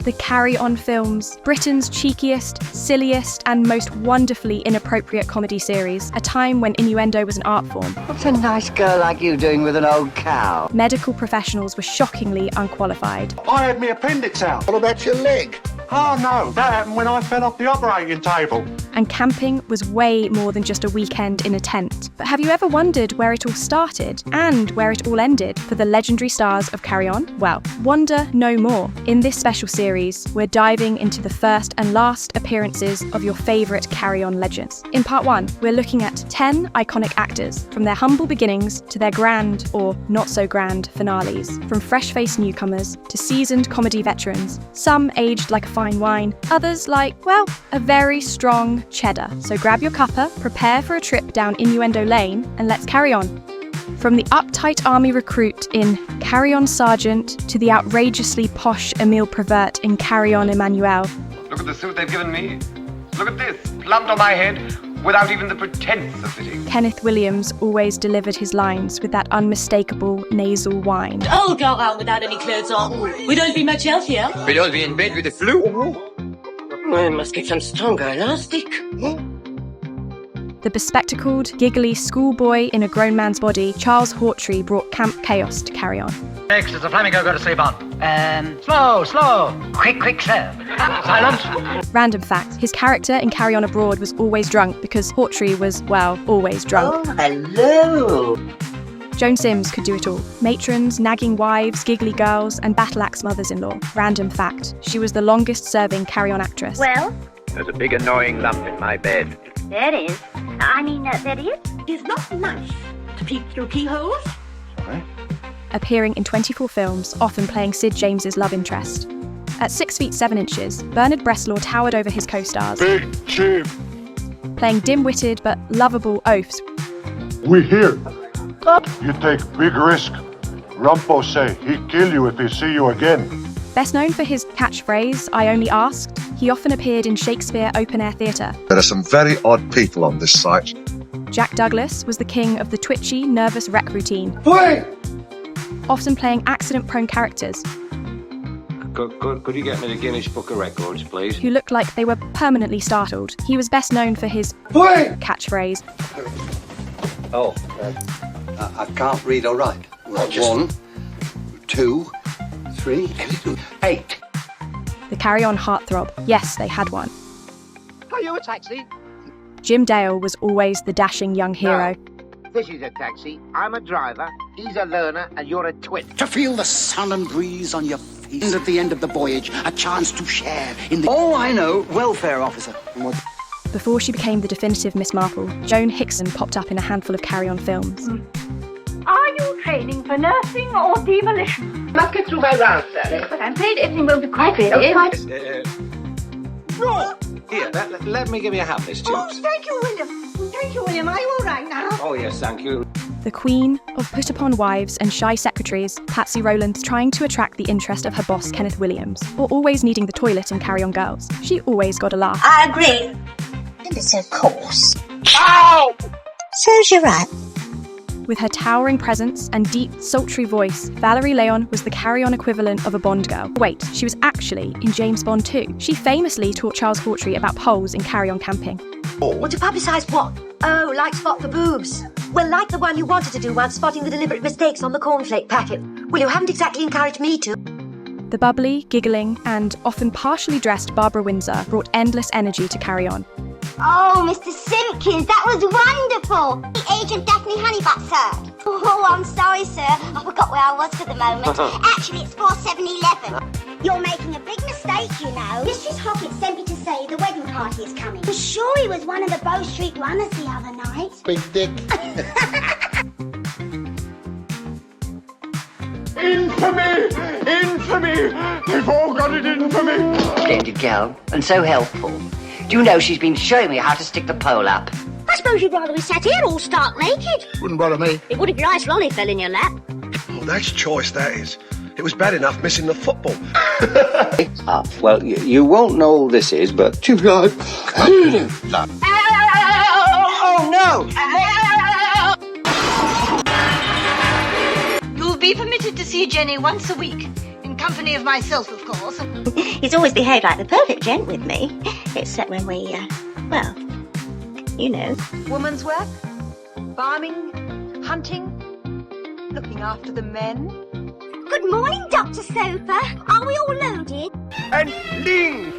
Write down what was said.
The Carry On films, Britain's cheekiest, silliest, and most wonderfully inappropriate comedy series, a time when innuendo was an art form. What's a nice girl like you doing with an old cow? Medical professionals were shockingly unqualified. I had my appendix out. What about your leg? Oh no, that happened when I fell off the operating table. And camping was way more than just a weekend in a tent. But have you ever wondered where it all started and where it all ended for the legendary stars of Carry On? Well, wonder no more. In this special series, we're diving into the first and last appearances of your favourite Carry On legends. In part 1, we're looking at 10 iconic actors, from their humble beginnings to their grand or not so grand finales, from fresh-faced newcomers to seasoned comedy veterans, some aged like a fine wine, others like, well, a very strong cheddar. So grab your cuppa, prepare for a trip down innuendo lane, and let's carry on. From the uptight army recruit in Carry On Sergeant to the outrageously posh Emile Prevert in Carry On Emmanuel. Look at the suit they've given me. Look at this, plumped on my head without even the pretense of fitting. Kenneth Williams always delivered his lines with that unmistakable nasal whine. I'll go around without any clothes on. We don't be much healthier. We don't be in bed with the flu. I must get some stronger elastic. The bespectacled, giggly schoolboy in a grown man's body, Charles Hawtrey brought camp chaos to Carry On. Next is the flamingo go to sleep on. Slow. Quick, sir. Silence. Random fact, his character in Carry On Abroad was always drunk because Hawtrey was, well, always drunk. Oh, hello! Joan Sims could do it all. Matrons, nagging wives, giggly girls, and battle-axe mothers-in-law. Random fact, she was the longest-serving Carry On actress. Well? There's a big annoying lump in my bed. There is. There is. It's not nice to peek through keyholes. Sorry? Appearing in 24 films, often playing Sid James's love interest. At 6 feet 7 inches, Bernard Bresslaw towered over his co-stars. Big cheap. Playing dim-witted but lovable oafs. We here. You take big risk. Rumpo say he kill you if he see you again. Best known for his catchphrase, I only asked, he often appeared in Shakespeare open-air theatre. There are some very odd people on this site. Jack Douglas was the king of the twitchy, nervous wreck routine. Wait! Often playing accident-prone characters. Could you get me the Guinness Book of Records, please? Who looked like they were permanently startled. He was best known for his catchphrase. Oh, I can't read or write. Well, 1, 2, 3, 8. The Carry On heartthrob. Yes, they had one. Are you a taxi? Jim Dale was always the dashing young hero. No. This is a taxi. I'm a driver. He's a learner, and you're a twit. To feel the sun and breeze on your face. And at the end of the voyage, a chance to share in the... Oh, I know. Welfare officer. Before she became the definitive Miss Marple, Joan Hixon popped up in a handful of Carry On films. Are you training for nursing or demolition? Must get through my rounds, sir. But I'm afraid everything will be quite ready. Here, let me give you a hand, Miss Tubes. Oh, thank you, William. Thank you, William. Are you all right now? Oh, yes, thank you. The queen of put-upon wives and shy secretaries, Patsy Rowlands trying to attract the interest of her boss, Kenneth Williams, or always needing the toilet in Carry On Girls. She always got a laugh. I agree. Ever so coarse. Ow! Serves you right. With her towering presence and deep, sultry voice, Valerie Leon was the Carry On equivalent of a Bond girl. Wait, she was actually in James Bond too. She famously taught Charles Hawtrey about poles in Carry On camping. Well, to publicise what? Oh, like spot the boobs. Well, like the one you wanted to do while spotting the deliberate mistakes on the cornflake packet. Well, you haven't exactly encouraged me to. The bubbly, giggling, and often partially dressed Barbara Windsor brought endless energy to Carry On. Oh, Mr. Simpkins, that was wonderful. The Agent Daphne Honeybutt, sir. Oh, I'm sorry, sir. I forgot where I was for the moment. Actually, it's 4711. You're making a big mistake, you know. Mistress Hoppet sent me to say the wedding party is coming. I'm sure he was one of the Bow Street runners the other night. Big dick. Infamy! Infamy! They've all got it in for me! Splendid girl, and so helpful. Do you know she's been showing me how to stick the pole up? I suppose you'd rather we sat here all stark naked. Wouldn't bother me. It wouldn't be nice if Lonnie fell in your lap. Oh, that's choice, that is. It was bad enough missing the football. Well, you won't know all this is, but... Oh, no! You'll be permitted to see Jenny once a week in company of myself, of course. He's always behaved like the perfect gent with me. Except when we, well, you know. Woman's work? Farming? Hunting? Looking after the men? Good morning, Dr. Soper. Are we all loaded? And Ling!